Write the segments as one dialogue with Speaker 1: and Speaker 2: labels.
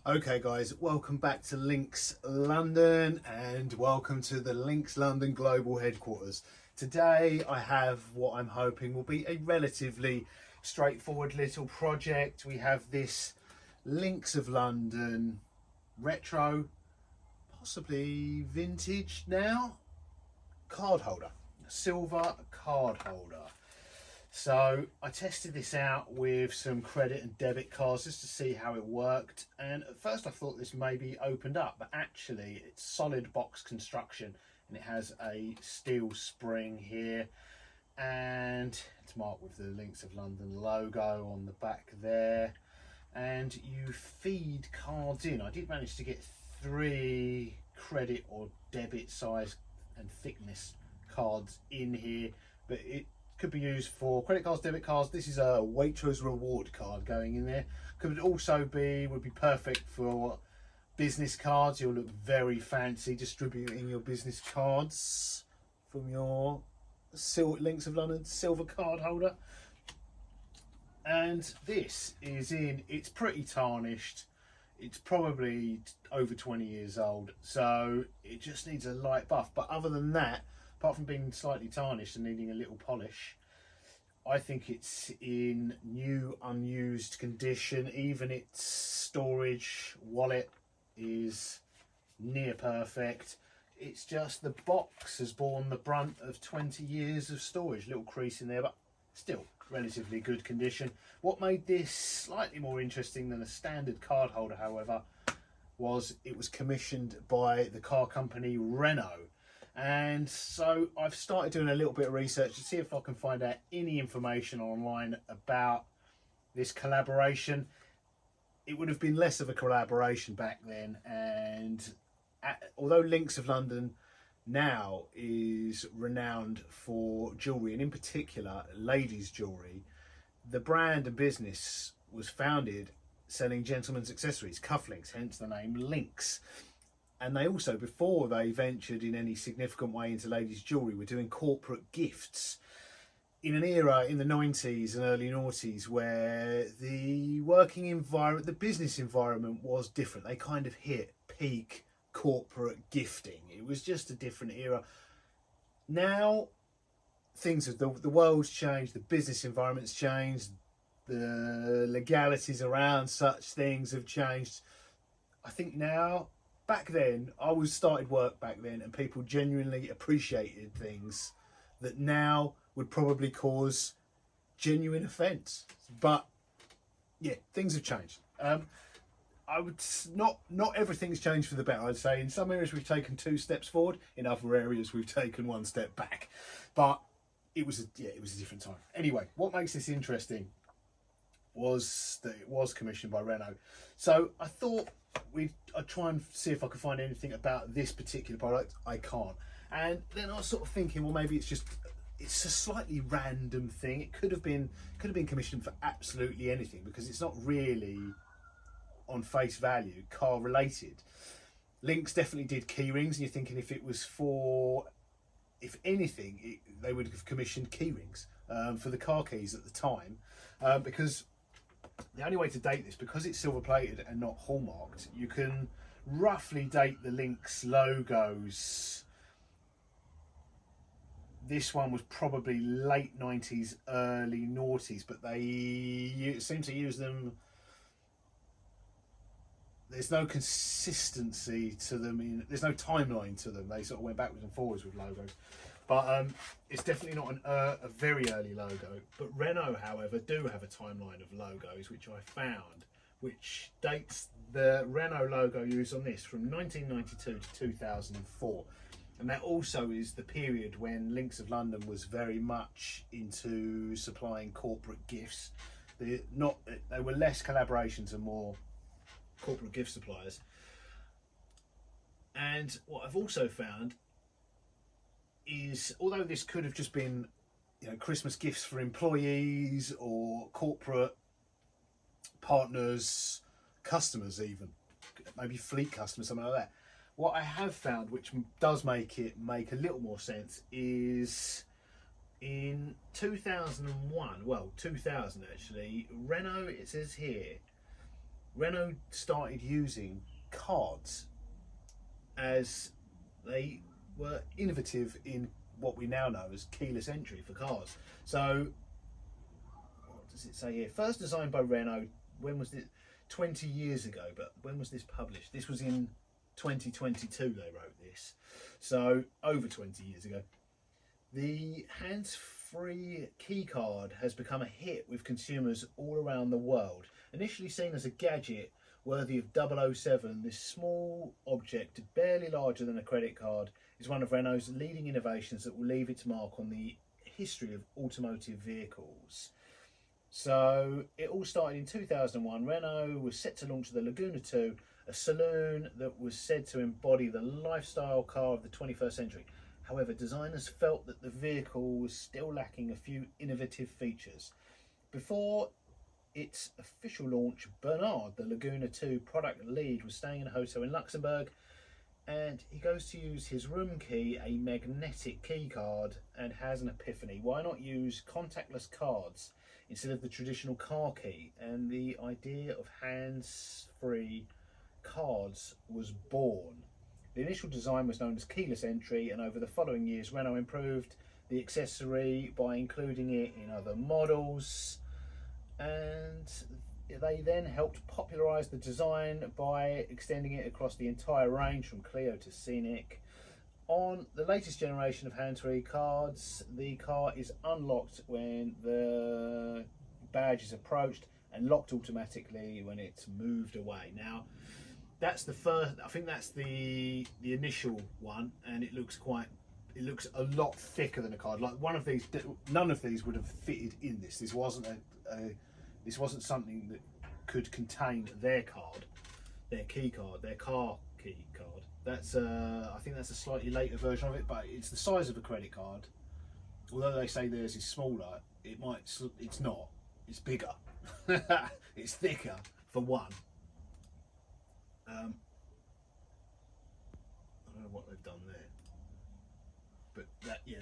Speaker 1: Okay guys, welcome back to Links London and welcome to the Links London Global Headquarters. Today I have what I'm hoping will be a relatively straightforward little project. We have this Links of London retro, possibly vintage now, card holder, silver card holder. So I tested this out with some credit and debit cards just to see how it worked, and at first I thought this maybe opened up, but actually it's solid box construction and it has a steel spring here, and it's marked with the Links of London logo on the back there, and you feed cards in. I did manage to get 3 credit or debit size and thickness cards in here, but it could be used for credit cards, debit cards. This is a Waitrose reward card going in there. Would be perfect for business cards. You'll look very fancy distributing your business cards from your Links of London silver card holder. And this is it's pretty tarnished. It's probably over 20 years old, so it just needs a light buff. But other than that, apart from being slightly tarnished and needing a little polish, I think it's in new, unused condition. Even its storage wallet is near perfect. It's just the box has borne the brunt of 20 years of storage. Little crease in there, but still relatively good condition. What made this slightly more interesting than a standard card holder, however, was it was commissioned by the car company Renault. And so I've started doing a little bit of research to see if I can find out any information online about this collaboration. It would have been less of a collaboration back then, and although Links of London now is renowned for jewellery, and in particular ladies' jewellery, the brand and business was founded selling gentlemen's accessories, cufflinks, hence the name Links. And they also, before they ventured in any significant way into ladies' jewellery, were doing corporate gifts in an era in the 90s and early noughties where the working environment, the business environment was different. They kind of hit peak corporate gifting. It was just a different era. Now, things have, the world's changed, the business environment's changed, the legalities around such things have changed. I think now, back then, I started work back then, and people genuinely appreciated things that now would probably cause genuine offence. But yeah, things have changed. I would not everything's changed for the better. I'd say in some areas we've taken 2 steps forward, in other areas we've taken 1 step back. But it was a different time. Anyway, what makes this interesting was that it was commissioned by Renault. So I thought I'd try and see if I could find anything about this particular product. I can't. And then I was sort of thinking, well, maybe it's a slightly random thing. It could have been commissioned for absolutely anything, because it's not really on face value car related. Links definitely did key rings, and you're thinking if it was for, if anything, they would have commissioned key rings for the car keys at the time, because the only way to date this, because it's silver plated and not hallmarked, you can roughly date the Links logos. This one was probably late 90s, early noughties, but they seem to use them. There's no consistency to them. There's no timeline to them. They sort of went backwards and forwards with logos. But it's definitely not a very early logo. But Renault, however, do have a timeline of logos, which I found, which dates the Renault logo used on this from 1992 to 2004. And that also is the period when Links of London was very much into supplying corporate gifts. They were less collaborations and more corporate gift suppliers. And what I've also found is, although this could have just been, Christmas gifts for employees or corporate partners, customers, even maybe fleet customers, something like that, what I have found, which does make it make a little more sense, is in 2001, well, 2000 actually, Renault, it says here, Renault started using cards as they were innovative in what we now know as keyless entry for cars. So, what does it say here? First designed by Renault, when was it? 20 years ago, but when was this published? This was in 2022 they wrote this, so over 20 years ago. The hands-free keycard has become a hit with consumers all around the world. Initially seen as a gadget worthy of 007, this small object, barely larger than a credit card, is one of Renault's leading innovations that will leave its mark on the history of automotive vehicles. So it all started in 2001. Renault was set to launch the Laguna 2, a saloon that was said to embody the lifestyle car of the 21st century. However, designers felt that the vehicle was still lacking a few innovative features. Before its official launch, Bernard, the Laguna 2 product lead, was staying in a hotel in Luxembourg, and he goes to use his room key, a magnetic key card, and has an epiphany. Why not use contactless cards instead of the traditional car key? And the idea of hands-free cards was born. The initial design was known as keyless entry, and over the following years Renault improved the accessory by including it in other models, and they then helped popularise the design by extending it across the entire range from Clio to Scenic. On the latest generation of hands-free cards, the car is unlocked when the badge is approached and locked automatically when it's moved away. Now, that's the first. I think that's the initial one, and it looks a lot thicker than a card. Like one of these, none of these would have fitted in this. This wasn't this wasn't something that could contain their card, their key card, their car key card. That's I think that's a slightly later version of it, but it's the size of a credit card. Although they say theirs is smaller, it's not. It's bigger. It's thicker for one. I don't know what they've done there, but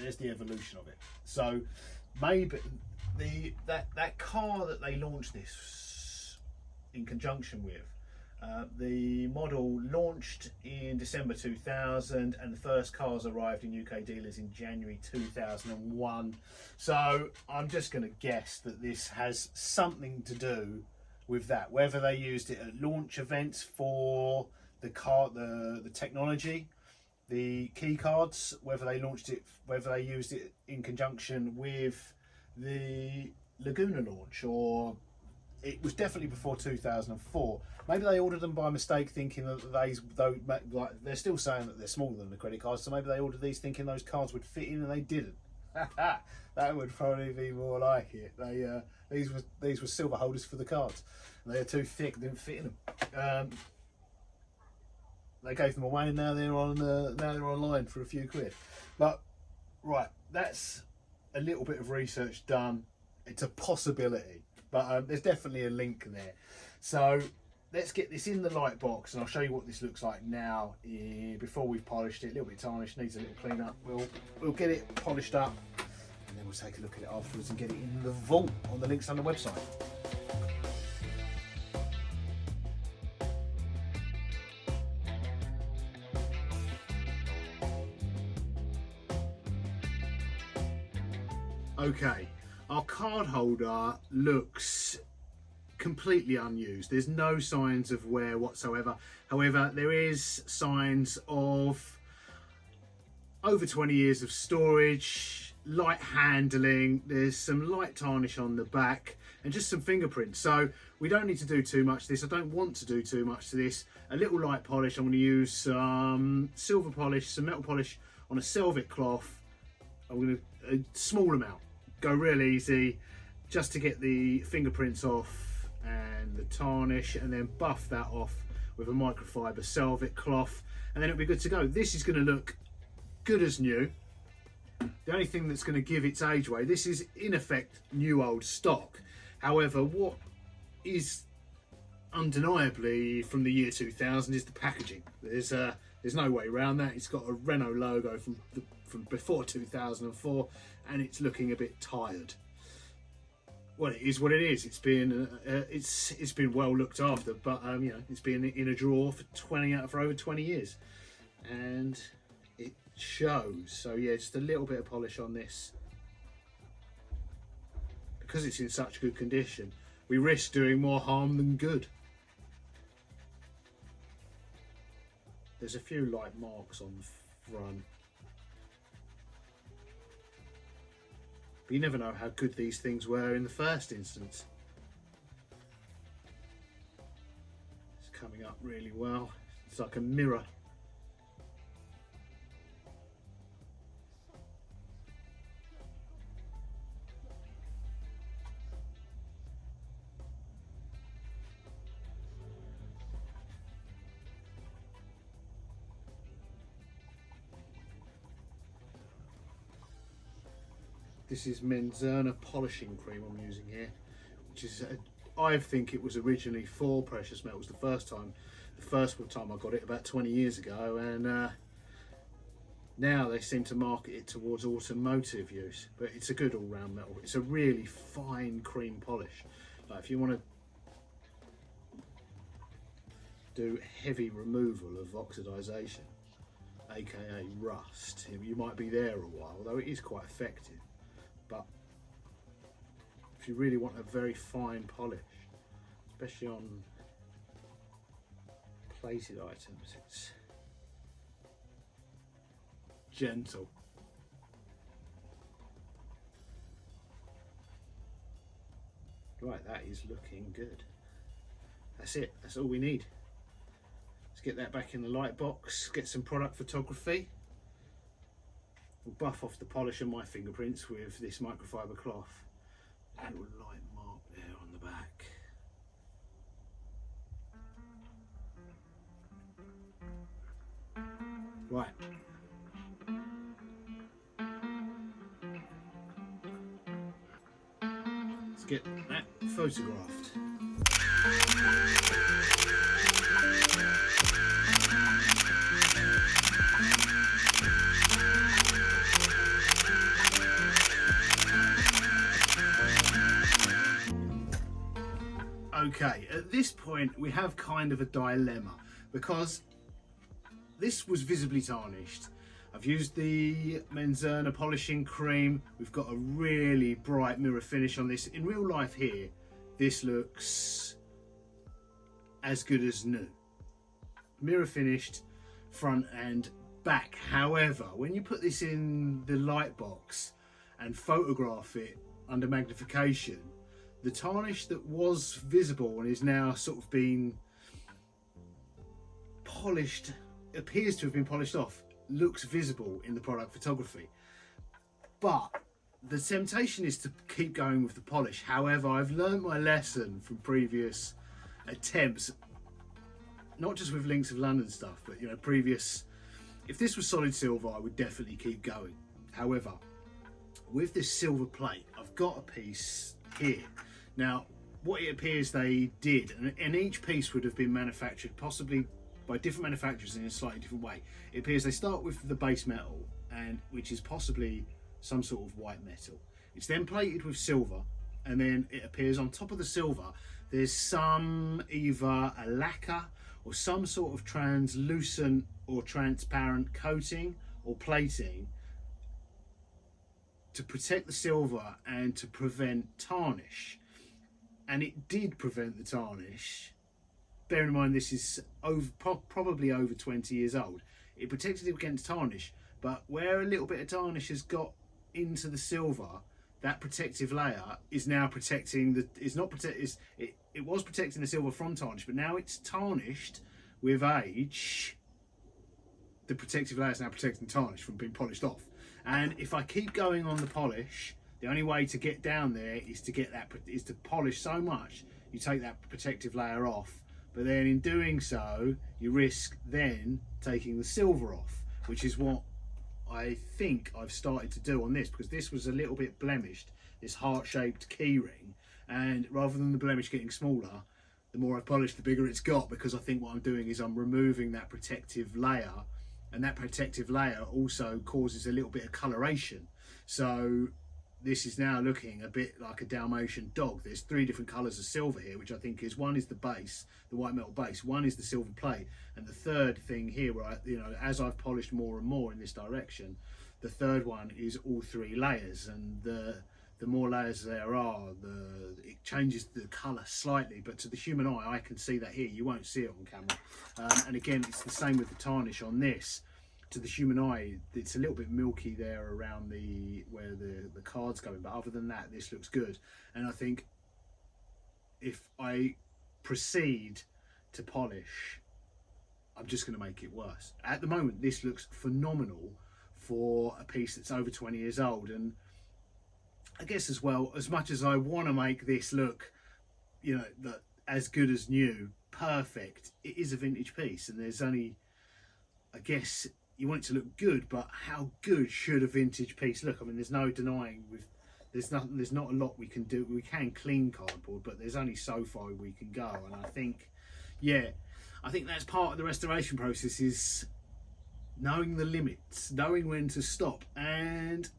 Speaker 1: there's the evolution of it. So maybe that car that they launched this in conjunction with, the model launched in December 2000, and the first cars arrived in UK dealers in January 2001. So I'm just going to guess that this has something to do with that, whether they used it at launch events for the car, the technology, the key cards, whether they used it in conjunction with the Laguna launch, or it was definitely before 2004. Maybe they ordered them by mistake, thinking that they're still saying that they're smaller than the credit cards, so maybe they ordered these thinking those cards would fit in, and they didn't. That would probably be more like it. These were silver holders for the cards. They were too thick, didn't fit in them. They gave them away, and now they're online for a few quid. But right, that's a little bit of research done. It's a possibility, but there's definitely a link there. So let's get this in the light box, and I'll show you what this looks like now. Before we've polished it, a little bit tarnished, needs a little clean up. We'll get it polished up, and then we'll take a look at it afterwards and get it in the vault on the links on the website. Okay, our card holder looks completely unused. There's no signs of wear whatsoever. However, there is signs of over 20 years of storage, light handling. There's some light tarnish on the back and just some fingerprints. So we don't need to do too much to this. I don't want to do too much to this. A little light polish. I'm going to use some silver polish, some metal polish on a Selvic cloth. I'm going to a small amount. Go real easy just to get the fingerprints off and the tarnish, and then buff that off with a microfiber Selvic cloth, and then it'll be good to go. This is going to look good as new. The only thing that's going to give its age away, this is in effect new old stock. However, what is undeniably from the year 2000 is the packaging. There's no way around that. It's got a Renault logo from before 2004, and it's looking a bit tired. well, it is what it is. It's been it's been well looked after, but you know, it's been in a drawer for over 20 years, and it shows. So yeah, just a little bit of polish on this, because it's in such good condition. We risk doing more harm than good. There's a few light marks on the front, but you never know how good these things were in the first instance. It's coming up really well. It's like a mirror. This is Menzerner polishing cream I'm using here, which is I think it was originally for precious metals the first time I got it about 20 years ago, and now they seem to market it towards automotive use, but it's a good all-round metal. It's a really fine cream polish. Like if you want to do heavy removal of oxidization, aka rust, you might be there a while, though it is quite effective. But if you really want a very fine polish, especially on plated items, it's gentle. Right, that is looking good. That's it, that's all we need. Let's get that back in the light box, get some product photography. We'll buff off the polish and my fingerprints with this microfiber cloth. A little light mark there on the back. Right. Let's get that photographed. Okay, at this point we have kind of a dilemma, because this was visibly tarnished. I've used the Menzerner polishing cream. We've got a really bright mirror finish on this. In real life here, this looks as good as new. Mirror finished front and back. However, when you put this in the light box and photograph it under magnification, the tarnish that was visible and is now sort of been polished, appears to have been polished off, looks visible in the product photography. But the temptation is to keep going with the polish. However, I've learned my lesson from previous attempts, not just with Links of London stuff, but you know, previous. If this was solid silver, I would definitely keep going. However, with this silver plate, I've got a piece here. Now, what it appears they did, and each piece would have been manufactured possibly by different manufacturers in a slightly different way. It appears they start with the base metal, and which is possibly some sort of white metal. It's then plated with silver, and then it appears on top of the silver there's some either a lacquer or some sort of translucent or transparent coating or plating to protect the silver and to prevent tarnish. And it did prevent the tarnish. Bear in mind this is probably over 20 years old. It protected it against tarnish, but where a little bit of tarnish has got into the silver, that protective layer is now protecting the. It was protecting the silver from tarnish, but now it's tarnished with age. The protective layer is now protecting tarnish from being polished off. And if I keep going on the polish, the only way to get down there is to polish so much you take that protective layer off. But then in doing so, you risk then taking the silver off, which is what I think I've started to do on this, because this was a little bit blemished, this heart-shaped keyring, and rather than the blemish getting smaller, the more I polish, the bigger it's got, because I think what I'm doing is I'm removing that protective layer, and that protective layer also causes a little bit of coloration. So this is now looking a bit like a Dalmatian dog. There's 3 different colours of silver here, which I think is, one is the base, the white metal base, one is the silver plate, and the third thing here, right, you know, as I've polished more and more in this direction, the third one is all 3 layers, and the more layers there are, it changes the colour slightly, but to the human eye, I can see that here. You won't see it on camera. And again, it's the same with the tarnish on this. To the human eye, it's a little bit milky there around where the card's going, but other than that, this looks good. And I think if I proceed to polish, I'm just going to make it worse. At the moment, this looks phenomenal for a piece that's over 20 years old. And I guess as well, as much as I want to make this look, you know, as good as new, perfect, it is a vintage piece, and there's only, I guess, you want it to look good, but how good should a vintage piece look? I mean, there's no denying there's not a lot we can do. We can clean cardboard, but there's only so far we can go. And I think, yeah, I think that's part of the restoration process, is knowing the limits, knowing when to stop. And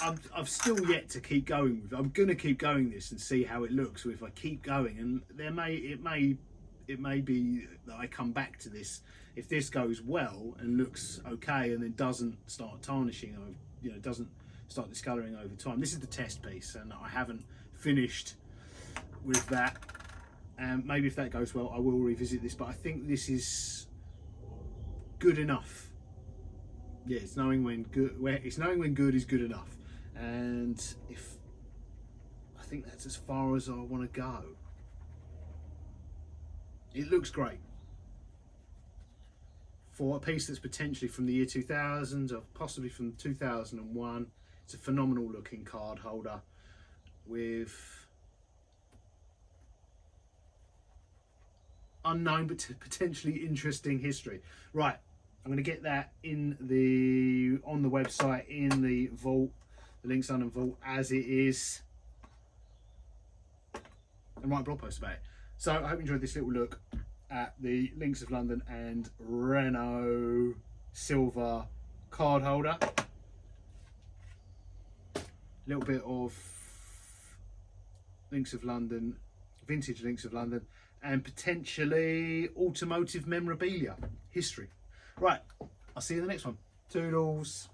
Speaker 1: I've still yet to keep going with it. I'm gonna keep going this and see how it looks. So if I keep going, and it may be that I come back to this if this goes well and looks okay, and then doesn't start tarnishing, or, you know, doesn't start discolouring over time. This is the test piece, and I haven't finished with that. And maybe if that goes well, I will revisit this. But I think this is good enough. Yeah, it's knowing when good. It's knowing when good is good enough, and I think that's as far as I want to go. It looks great for a piece that's potentially from the year 2000 or possibly from 2001. It's a phenomenal looking card holder with unknown but potentially interesting history. Right, I'm going to get that on the website, in the vault, the Links London vault, as it is, and write a blog post about it. So I hope you enjoyed this little look at the Links of London and Renault silver card holder. A little bit of Links of London, vintage Links of London, and potentially automotive memorabilia history. Right, I'll see you in the next one. Toodles.